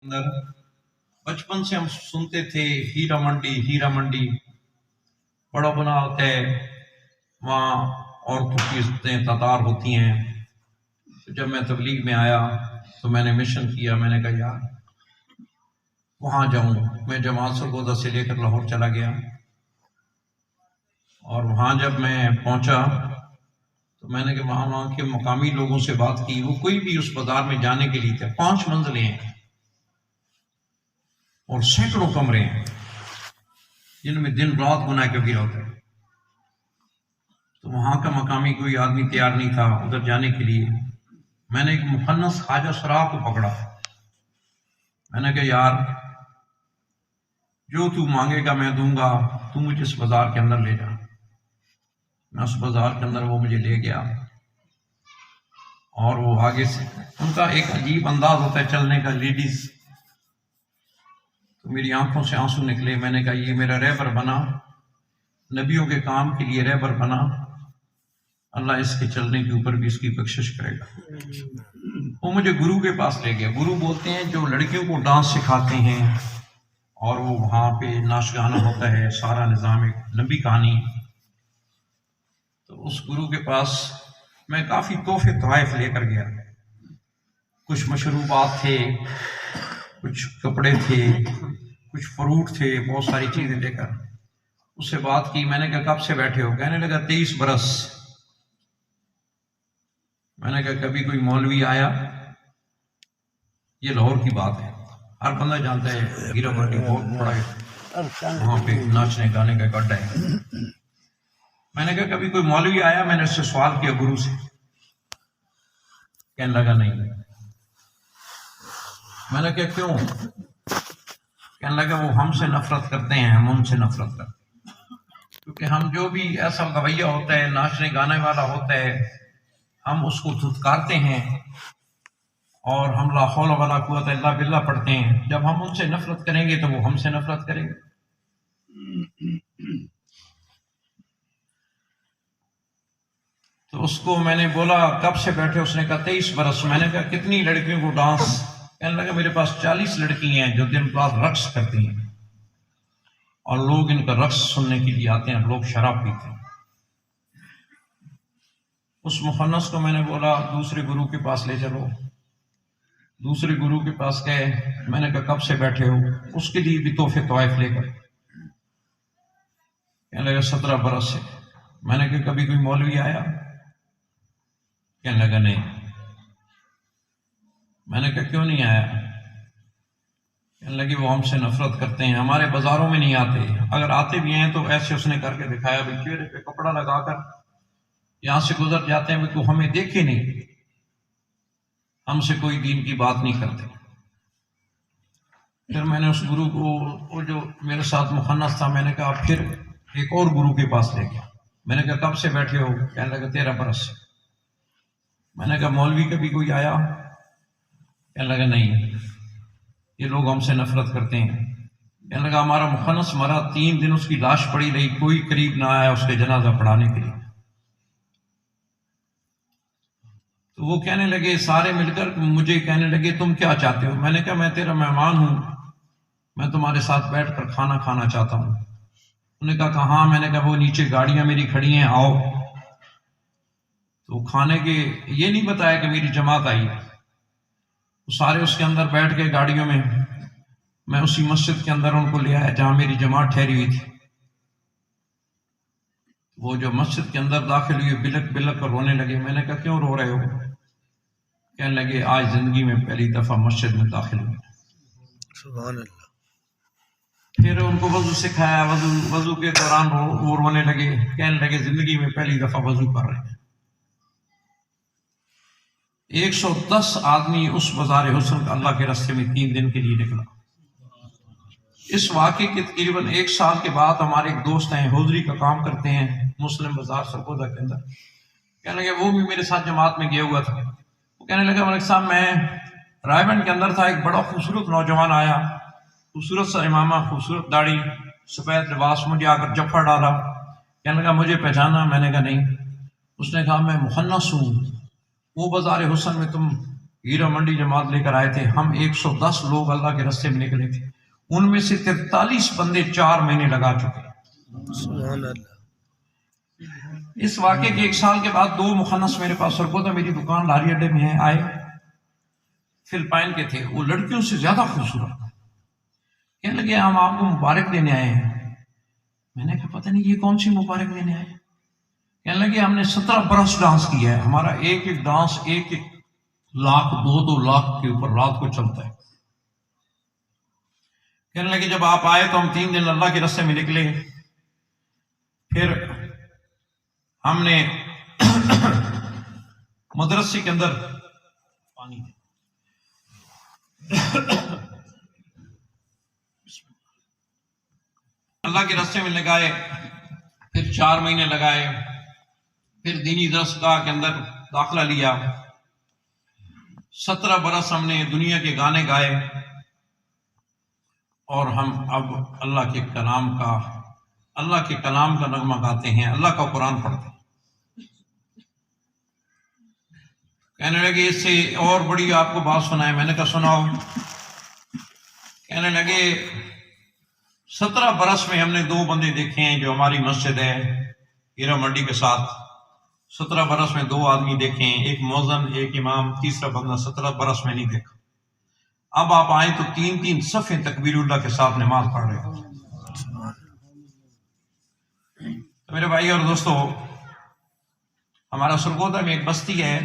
اندر بچپن سے ہم سنتے تھے ہیرا منڈی بڑا بنا ہوتا ہے، وہاں عورتوں کی تعداد ہوتی ہیں۔ جب میں تبلیغ میں آیا تو میں نے مشن کیا، میں نے کہا یار وہاں جاؤں۔ میں جماعت سرگودا سے لے کر لاہور چلا گیا، اور وہاں جب میں پہنچا تو میں نے کہ وہاں کے مقامی لوگوں سے بات کی۔ وہ کوئی بھی اس بازار میں جانے کے لیے تھے، 5 منزلیں ہیں اور سینکڑوں کمرے ہیں جن میں دن رات گناہ کبیرہ ہوتا ہے۔ تو وہاں کا مقامی کوئی آدمی تیار نہیں تھا ادھر جانے کے لیے۔ میں نے ایک مخنث خواجہ سرا کو پکڑا، میں نے کہا یار جو تو مانگے گا میں دوں گا، تو مجھے اس بازار کے اندر لے جا۔ میں اس بازار کے اندر، وہ مجھے لے گیا، اور وہ آگے سے ان کا ایک عجیب انداز ہوتا ہے چلنے کا، لیڈیز۔ تو میری آنکھوں سے آنسو نکلے۔ میں نے کہا یہ میرا رہبر بنا، نبیوں کے کام کے لیے رہبر بنا، اللہ اس کے چلنے کے اوپر بھی اس کی بخشش کرے گا۔ وہ مجھے گرو کے پاس لے گیا۔ گرو بولتے ہیں جو لڑکیوں کو ڈانس سکھاتے ہیں، اور وہ وہاں پہ ناچ گانا ہوتا ہے، سارا نظام، ایک لمبی کہانی۔ تو اس گرو کے پاس میں کافی تحفے تحائف لے کر گیا، کچھ مشروبات تھے، کچھ کپڑے تھے، کچھ فروٹ تھے، بہت ساری چیزیں لے کر اس سے بات کی۔ میں نے کہا کب سے بیٹھے ہو؟ کہنے لگا 23 برس۔ میں نے کہا کبھی کوئی مولوی آیا؟ یہ لاہور کی بات ہے، ہر بندہ جانتا ہے ہیرا منڈی بہت بڑا ہے، وہاں پہ ناچنے گانے کا گڈھا ہے۔ میں نے کہا کبھی کوئی مولوی آیا؟ میں نے اس سے سوال کیا گرو سے۔ کہنے لگا نہیں۔ میں نے کہا کیوں؟ کہنے لگا وہ ہم سے نفرت کرتے ہیں، ہم ان سے نفرت کرتے ہیں، کیونکہ ہم جو بھی ایسا گویہ ہوتا ہے، ناچنے گانے والا ہوتا ہے، ہم اس کو دھتکارتے ہیں، اور ہم لا حول ولا قوت الا باللہ پڑھتے ہیں۔ جب ہم ان سے نفرت کریں گے تو وہ ہم سے نفرت کریں گے۔ تو اس کو میں نے بولا کب سے بیٹھے؟ اس نے کہا 23 برس۔ میں نے کہا کتنی لڑکیوں کو ڈانس؟ کہنے لگا میرے پاس 40 لڑکی ہیں جو دن رات رقص کرتی ہیں، اور لوگ ان کا رقص سننے کے لیے آتے ہیں، لوگ شراب پیتے ہیں۔ اس مخنث کو میں نے بولا دوسرے گرو کے پاس لے چلو۔ دوسرے گرو کے پاس گئے، میں نے کہا کب سے بیٹھے ہو؟ اس کے لیے بھی تحفے طوائف لے کر۔ کہنے لگا 17 برس سے۔ میں نے کہا کبھی کوئی مولوی آیا؟ کہنے لگا نہیں۔ میں نے کہا کیوں نہیں آیا؟ کہنے لگی وہ ہم سے نفرت کرتے ہیں، ہمارے بازاروں میں نہیں آتے، اگر آتے بھی ہیں تو ایسے اس نے کر کے دکھایا بھی چہرے پہ کپڑا لگا کر یہاں سے گزر جاتے ہیں، تو ہمیں دیکھے نہیں، ہم سے کوئی دین کی بات نہیں کرتے۔ پھر میں نے اس گرو کو، وہ جو میرے ساتھ مخنث تھا، میں نے کہا پھر ایک اور گرو کے پاس لے گیا۔ میں نے کہا کب سے بیٹھے ہو؟ کہنے لگا 13 برس سے۔ میں نے کہا مولوی کبھی کوئی آیا؟ کہنے لگا نہیں، یہ لوگ ہم سے نفرت کرتے ہیں۔ کہنے لگا ہمارا مخنث مرا، 3 دن اس کی لاش پڑی رہی، کوئی قریب نہ آیا اس کے جنازہ پڑھانے کے لیے۔ تو وہ کہنے لگے سارے مل کر مجھے کہنے لگے تم کیا چاہتے ہو؟ میں نے کہا میں تیرا مہمان ہوں، میں تمہارے ساتھ بیٹھ کر کھانا کھانا چاہتا ہوں۔ انہوں نے کہا کہاں؟ میں نے کہا وہ نیچے گاڑیاں میری کھڑی ہیں، آؤ۔ تو کھانے کے یہ نہیں بتایا کہ میری جماعت آئی ہے، وہ سارے اس کے اندر بیٹھ کے گاڑیوں میں، میں اسی مسجد کے اندر ان کو لے آیا جہاں میری جماعت ٹھہری ہوئی تھی۔ وہ جو مسجد کے اندر داخل ہوئے بلک بلک کر رونے لگے۔ میں نے کہا کیوں رو رہے ہو؟ کہنے لگے آج زندگی میں پہلی دفعہ مسجد میں داخل ہوئے۔ سبحان اللہ۔ پھر ان کو وضو سکھایا، وضو کے دوران وہ رونے لگے، کہنے لگے زندگی میں پہلی دفعہ وضو کر رہے ہیں۔ 110 آدمی اس بازار حسن کا اللہ کے راستے میں 3 دن کے لیے نکلا۔ اس واقعے کے تقریباً 1 سال کے بعد ہمارے ایک دوست ہیں، حوضری کا کام کرتے ہیں مسلم بازار سرگودا کے اندر، کہنے لگے وہ بھی میرے ساتھ جماعت میں گیا ہوا تھا۔ وہ کہنے لگا ملک صاحب میں رائے بند کے اندر تھا، ایک بڑا خوبصورت نوجوان آیا، خوبصورت سا امامہ، خوبصورت داڑھی، سفید لباس، مجھے آ کر جفا ڈالا۔ کہنے لگا مجھے پہچانا؟ میں نے کہا نہیں۔ اس نے کہا میں مخنث ہوں، وہ بازار حسن میں تم ہیرا منڈی جماعت لے کر آئے تھے. ہم 110 لوگ اللہ کے راستے میں نکلے تھے. ان میں سے 43 بندے 4 مہینے لگا چکے. سبحان اللہ. اس واقعے کے 1 سال کے بعد 2 مخنث میرے پاس سرگودا میری دکان لاری اڈے میں آئے. فلپائن کے تھے. وہ لڑکیوں سے زیادہ خوبصورت. کہنے لگے ہم آپ کو مبارک دینے آئے ہیں. میں نے کہا پتہ نہیں یہ کون سی مبارک دینے آئے. کہنے لگے ہم نے 17 برس ڈانس کیا ہے. ہمارا ایک ایک ڈانس 1 لاکھ 2 لاکھ کے اوپر رات کو چلتا ہے. کہنے لگے جب آپ آئے تو ہم 3 دن اللہ کے راستے میں نکلے. پھر ہم نے مدرسے کے اندر پانی اللہ کے راستے میں لگائے. پھر 4 مہینے لگائے. پھر دینی درسگاہ کے اندر داخلہ لیا. 17 برس ہم نے دنیا کے گانے گائے. اور ہم اب اللہ کے کلام کا نغمہ گاتے ہیں. اللہ کا قرآن پڑھتے ہیں. کہنے لگے اس سے اور بڑی آپ کو بات سنائے. میں نے کہا سناؤ. کہنے لگے 17 برس میں ہم نے 2 بندے دیکھے ہیں جو ہماری مسجد ہے ہیرا منڈی کے ساتھ. 17 برس میں 2 آدمی دیکھے ہیں. ایک مؤذن ایک امام. تیسرا بندہ 17 برس میں نہیں دیکھا. اب آپ آئیں تو 3 صفیں تکبیر اللہ کے ساتھ نماز پڑھ رہے ہو. تو میرے بھائی اور دوستو، ہمارا سرگودا میں ایک بستی ہے